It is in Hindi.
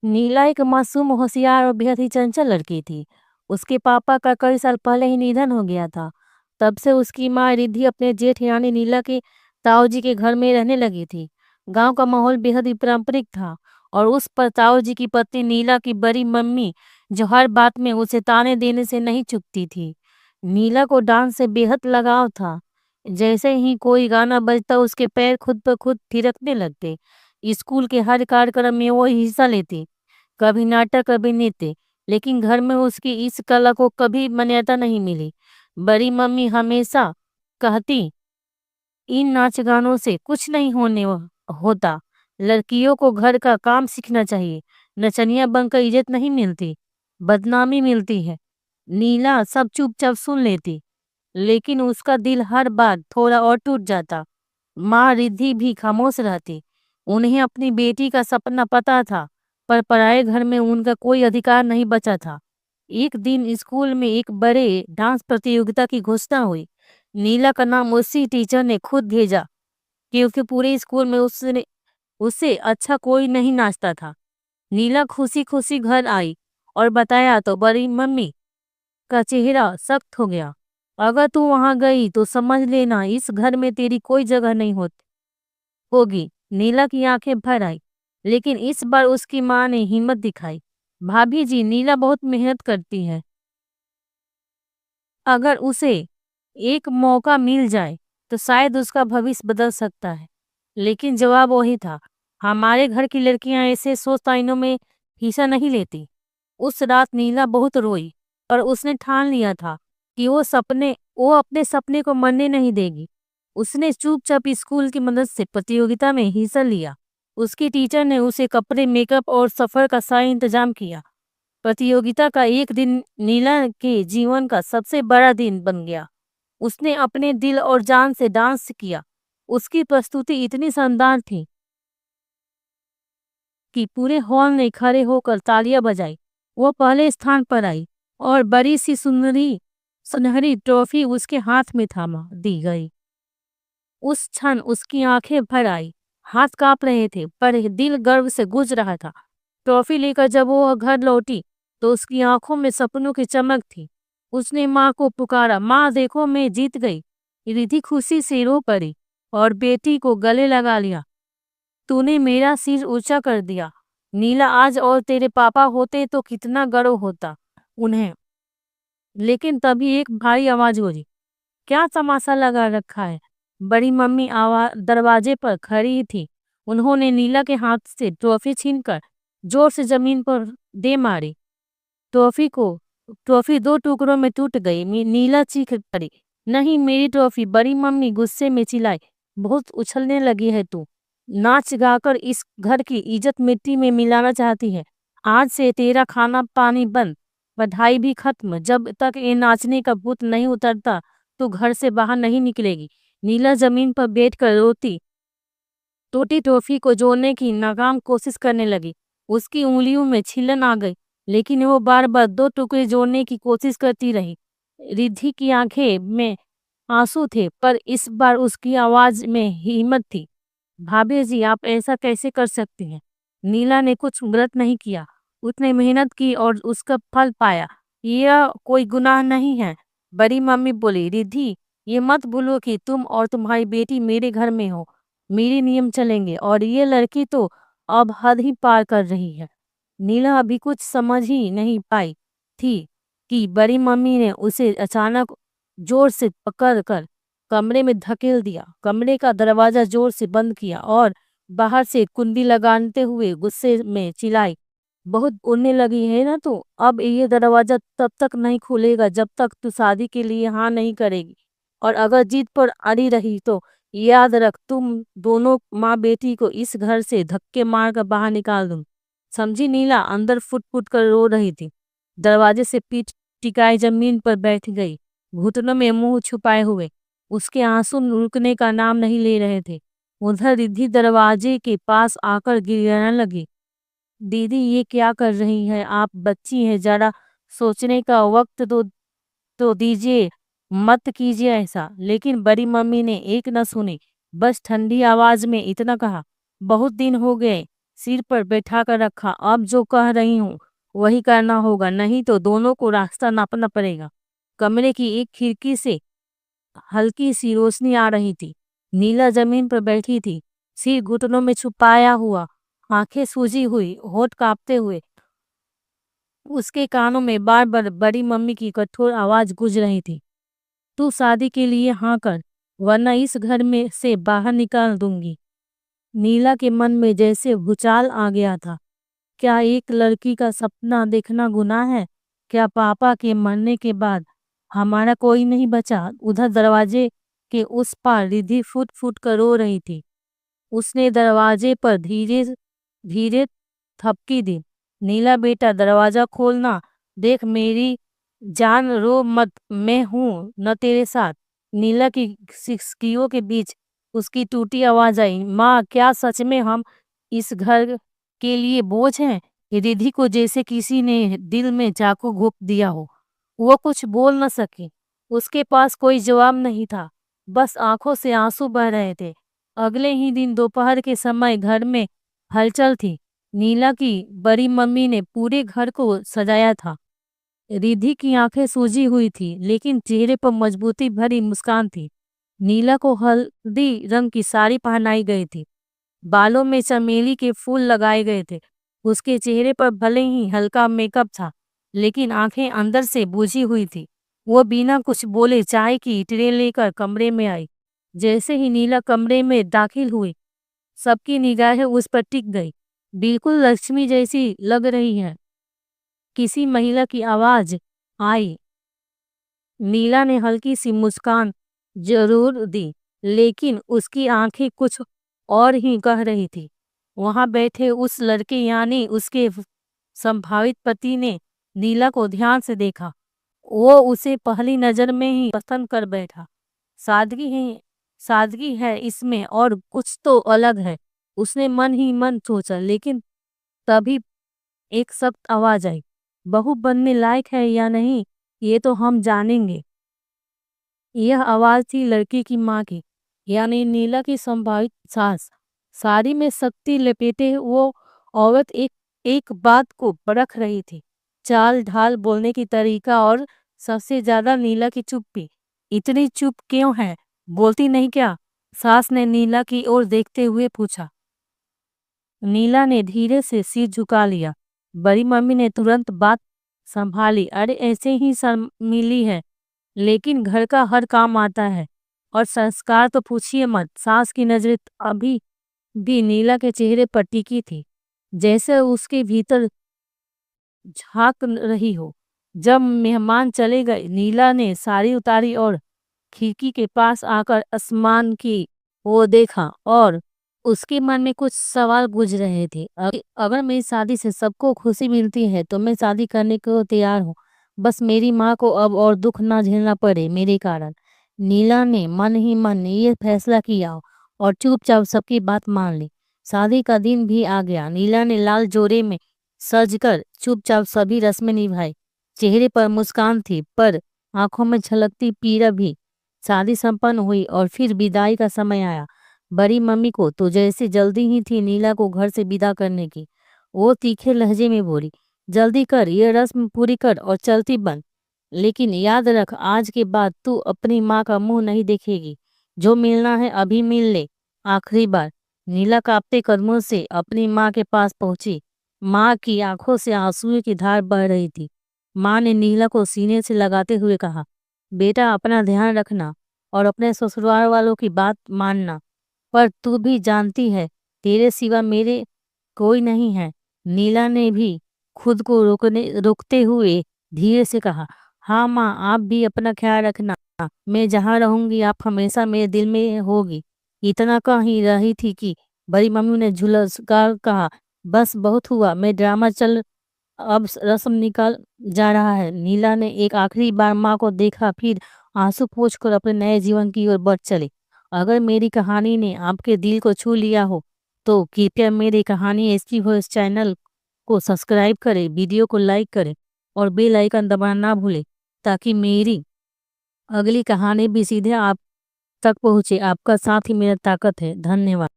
नीला एक मासूम, होशियार और बेहद ही चंचल लड़की थी। उसके पापा का कई साल पहले ही निधन हो गया था। तब से उसकी माँ रिद्धि अपने जेठ यानी नीला के ताऊजी के घर में रहने लगी थी। गांव का माहौल बेहद ही पारंपरिक था और उस पर ताऊजी की पत्नी नीला की बड़ी मम्मी जो हर बात में उसे ताने देने से नहीं चूकती थी। नीला को डांस से बेहद लगाव था। जैसे ही कोई गाना बजता उसके पैर खुद ब खुद थिरकने लगते। स्कूल के हर कार्यक्रम में वो हिस्सा लेती, कभी नाटक कभी नृत्य, लेकिन घर में उसकी इस कला को कभी मान्यता नहीं मिली। बड़ी मम्मी हमेशा कहती, इन नाच गानों से कुछ नहीं होता। लड़कियों को घर का काम सीखना चाहिए। नचनिया बनकर इज्जत नहीं मिलती, बदनामी मिलती है। नीला सब चुपचाप सुन लेती, लेकिन उसका दिल हर बार थोड़ा और टूट जाता। माँ रिद्धि भी खामोश रहती। उन्हें अपनी बेटी का सपना पता था, पर पराए घर में उनका कोई अधिकार नहीं बचा था। एक दिन स्कूल में एक बड़े डांस प्रतियोगिता की घोषणा हुई। नीला का नाम उसी टीचर ने खुद भेजा, क्योंकि पूरे स्कूल में उसने उससे अच्छा कोई नहीं नाचता था। नीला खुशी खुशी घर आई और बताया तो बड़ी मम्मी का चेहरा सख्त हो गया। अगर तू वहां गई तो समझ लेना इस घर में तेरी कोई जगह नहीं होगी। नीला की आंखें भर आई, लेकिन इस बार उसकी माँ ने हिम्मत दिखाई। भाभी जी, नीला बहुत मेहनत करती है। अगर उसे एक मौका मिल जाए तो शायद उसका भविष्य बदल सकता है। लेकिन जवाब वही था, हमारे घर की लड़कियां ऐसे सोच आईनों में हिस्सा नहीं लेती। उस रात नीला बहुत रोई और उसने ठान लिया था कि वो अपने सपने को मरने नहीं देगी। उसने चुपचाप स्कूल की मदद से प्रतियोगिता में हिस्सा लिया। उसकी टीचर ने उसे कपड़े, मेकअप और सफर का सारा इंतजाम किया। प्रतियोगिता का एक दिन नीला के जीवन का सबसे बड़ा दिन बन गया। उसने अपने दिल और जान से डांस किया। उसकी प्रस्तुति इतनी शानदार थी कि पूरे हॉल ने खड़े होकर तालियां बजाई। वो पहले स्थान पर आई और बड़ी सी सुनहरी ट्रॉफी उसके हाथ में थामा दी गई। उस क्षण उसकी आंखें भर आई, हाथ कांप रहे थे, पर दिल गर्व से गूंज रहा था। ट्रॉफी लेकर जब वो घर लौटी तो उसकी आंखों में सपनों की चमक थी। उसने माँ को पुकारा, माँ देखो मैं जीत गई। रिद्धि खुशी से रो पड़ी और बेटी को गले लगा लिया। तूने मेरा सिर ऊंचा कर दिया नीला, आज और तेरे पापा होते तो कितना गर्व होता उन्हें। लेकिन तभी एक भारी आवाज गूंजी, क्या तमाशा लगा रखा है। बड़ी मम्मी दरवाजे पर खड़ी थी। उन्होंने नीला के हाथ से ट्रॉफी छीनकर जोर से जमीन पर दे मारी। ट्रॉफी को ट्रॉफी दो टुकड़ों में टूट गई। नीला चीख पड़ी, नहीं मेरी ट्रॉफी। बड़ी मम्मी गुस्से में चिल्लाई, बहुत उछलने लगी है तू। नाच गाकर इस घर की इज्जत मिट्टी में मिलाना चाहती है। आज से तेरा खाना पानी बंद, पढ़ाई भी खत्म। जब तक ये नाचने का भूत नहीं उतरता तो घर से बाहर नहीं निकलेगी। नीला जमीन पर बैठकर रोती टूटी टॉफी को जोड़ने की नाकाम कोशिश करने लगी। उसकी उंगलियों में छीलन आ गई, लेकिन वो बार बार दो टुकड़े जोड़ने की कोशिश करती रही। रिद्धि की आंखें में आंसू थे, पर इस बार उसकी आवाज में हिम्मत थी। भाभी जी, आप ऐसा कैसे कर सकती हैं? नीला ने कुछ गलत नहीं किया। उसने मेहनत की और उसका फल पाया। यह कोई गुनाह नहीं है। बड़ी मम्मी बोली, रिद्धि, ये मत भूलो कि तुम और तुम्हारी बेटी मेरे घर में हो। मेरे नियम चलेंगे और ये लड़की तो अब हद ही पार कर रही है। नीला अभी कुछ समझ ही नहीं पाई थी कि बड़ी मम्मी ने उसे अचानक जोर से पकड़कर कमरे में धकेल दिया। कमरे का दरवाजा जोर से बंद किया और बाहर से कुंडी लगाते हुए गुस्से में चिल्लाई, बहुत उड़ने लगी है ना तू। अब ये दरवाजा तब तक नहीं खुलेगा जब तक तू शादी के लिए हाँ नहीं करेगी, और अगर जीत पर अड़ी रही तो याद रख, तुम दोनों माँ बेटी को इस घर से धक्के मार कर बाहर निकाल दूं। समझी? नीला अंदर फुट फुट कर रो रही थी। दरवाजे से पीठ टिकाई जमीन पर बैठ गई, घुटनों में मुंह छुपाए हुए। उसके आंसू रुकने का नाम नहीं ले रहे थे। उधर रिद्धि दरवाजे के पास आकर गिड़गिड़ाने लगी, दीदी ये क्या कर रही है आप? बच्ची है, जरा सोचने का वक्त तो दीजिए, मत कीजिए ऐसा। लेकिन बड़ी मम्मी ने एक न सुनी, बस ठंडी आवाज में इतना कहा, बहुत दिन हो गए सिर पर बैठा कर रखा। अब जो कह रही हूँ वही करना होगा, नहीं तो दोनों को रास्ता नापना पड़ेगा। कमरे की एक खिड़की से हल्की सी रोशनी आ रही थी। नीला जमीन पर बैठी थी, सिर घुटनों में छुपाया हुआ, आंखें सूजी हुई, होठ कांपते हुए। उसके कानों में बार बार बड़ी मम्मी की कठोर आवाज गूंज रही थी, तू शादी के लिए हाँ कर, वरना इस घर में से बाहर निकाल दूंगी। नीला के मन में जैसे भूचाल आ गया था। क्या एक लड़की का सपना देखना गुनाह है? क्या पापा के मरने के बाद हमारा कोई नहीं बचा? उधर दरवाजे के उस पार रिद्धि फुट फुट कर रो रही थी। उसने दरवाजे पर धीरे धीरे थपकी दी। नीला बेटा, दरवाजा खोलना। देख मेरी जान, रो मत, मैं हूं न तेरे साथ। नीला की सिसकियों के बीच उसकी टूटी आवाज आई, माँ क्या सच में हम इस घर के लिए बोझ हैं? रिद्धि को जैसे किसी ने दिल में चाकू घोंप दिया हो। वो कुछ बोल न सकी। उसके पास कोई जवाब नहीं था, बस आंखों से आंसू बह रहे थे। अगले ही दिन दोपहर के समय घर में हलचल थी। नीला की बड़ी मम्मी ने पूरे घर को सजाया था। रिद्धि की आंखें सूजी हुई थी, लेकिन चेहरे पर मजबूती भरी मुस्कान थी। नीला को हल्दी रंग की साड़ी पहनाई गई थी, बालों में चमेली के फूल लगाए गए थे। उसके चेहरे पर भले ही हल्का मेकअप था, लेकिन आंखें अंदर से बुझी हुई थी। वो बिना कुछ बोले चाय की ट्रे लेकर कमरे में आई। जैसे ही नीला कमरे में दाखिल हुई, सबकी निगाहें उस पर टिक गई। बिल्कुल लक्ष्मी जैसी लग रही है, किसी महिला की आवाज आई। नीला ने हल्की सी मुस्कान जरूर दी, लेकिन उसकी आंखें कुछ और ही कह रही थी। वहां बैठे उस लड़के यानी उसके संभावित पति ने नीला को ध्यान से देखा। वो उसे पहली नजर में ही पसंद कर बैठा। सादगी है इसमें, और कुछ तो अलग है, उसने मन ही मन सोचा। लेकिन तभी एक सख्त आवाज आई, बहू बनने लायक है या नहीं ये तो हम जानेंगे। यह आवाज थी लड़की की माँ की, यानी नीला की संभावित सास। साड़ी में शक्ति लपेटे वो औरत एक एक बात को परख रही थी, चाल ढाल, बोलने की तरीका, और सबसे ज्यादा नीला की चुप्पी। इतनी चुप क्यों है, बोलती नहीं क्या? सास ने नीला की ओर देखते हुए पूछा। नीला ने धीरे से सिर झुका लिया। बड़ी मम्मी ने तुरंत बात संभाली, अरे ऐसे ही शर्मीली है, लेकिन घर का हर काम आता है, और संस्कार तो पूछिए मत। सास की नजर अभी भी नीला के चेहरे पर टिकी थी, जैसे उसके भीतर झांक रही हो। जब मेहमान चले गए, नीला ने साड़ी उतारी और खिड़की के पास आकर आसमान की वो देखा, और उसके मन में कुछ सवाल गूंज रहे थे। अगर मेरी शादी से सबको खुशी मिलती है तो मैं शादी करने को तैयार हूँ, बस मेरी माँ को अब और दुख ना झेलना पड़े मेरे कारण। नीला ने मन ही मन ये फैसला किया और चुपचाप सबकी बात मान ली। शादी का दिन भी आ गया। नीला ने लाल जोड़े में सजकर चुपचाप सभी रस्में निभाई। चेहरे पर मुस्कान थी, पर आंखों में झलकती पीड़ा भी। शादी संपन्न हुई और फिर विदाई का समय आया। बड़ी मम्मी को तो जैसे जल्दी ही थी नीला को घर से विदा करने की। वो तीखे लहजे में बोली, जल्दी कर, ये रस्म पूरी कर और चलती बन। लेकिन याद रख, आज के बाद तू अपनी माँ का मुंह नहीं देखेगी। जो मिलना है अभी मिल ले, आखिरी बार। नीला कांपते कदमों से अपनी माँ के पास पहुंची। माँ की आंखों से आंसुओं की धार बह रही थी। माँ ने नीला को सीने से लगाते हुए कहा, बेटा अपना ध्यान रखना और अपने ससुराल वालों की बात मानना, पर तू भी जानती है तेरे सिवा मेरे कोई नहीं है। नीला ने भी खुद को रोकते हुए धीरे से कहा, हाँ माँ, आप भी अपना ख्याल रखना। मैं जहाँ रहूंगी आप हमेशा मेरे दिल में होगी। इतना कह ही रही थी कि बड़ी मम्मी ने झुलसकर कहा, बस बहुत हुआ, मैं ड्रामा चल, अब रस्म निकल जा रहा है। नीला ने एक आखिरी बार माँ को देखा, फिर आंसू पोंछकर अपने नए जीवन की ओर बढ़ चली। अगर मेरी कहानी ने आपके दिल को छू लिया हो तो कृपया मेरी कहानी एसटी वॉइस चैनल को सब्सक्राइब करें, वीडियो को लाइक करें और बेल आइकन दबाना ना भूलें, ताकि मेरी अगली कहानी भी सीधे आप तक पहुंचे। आपका साथ ही मेरा ताकत है। धन्यवाद।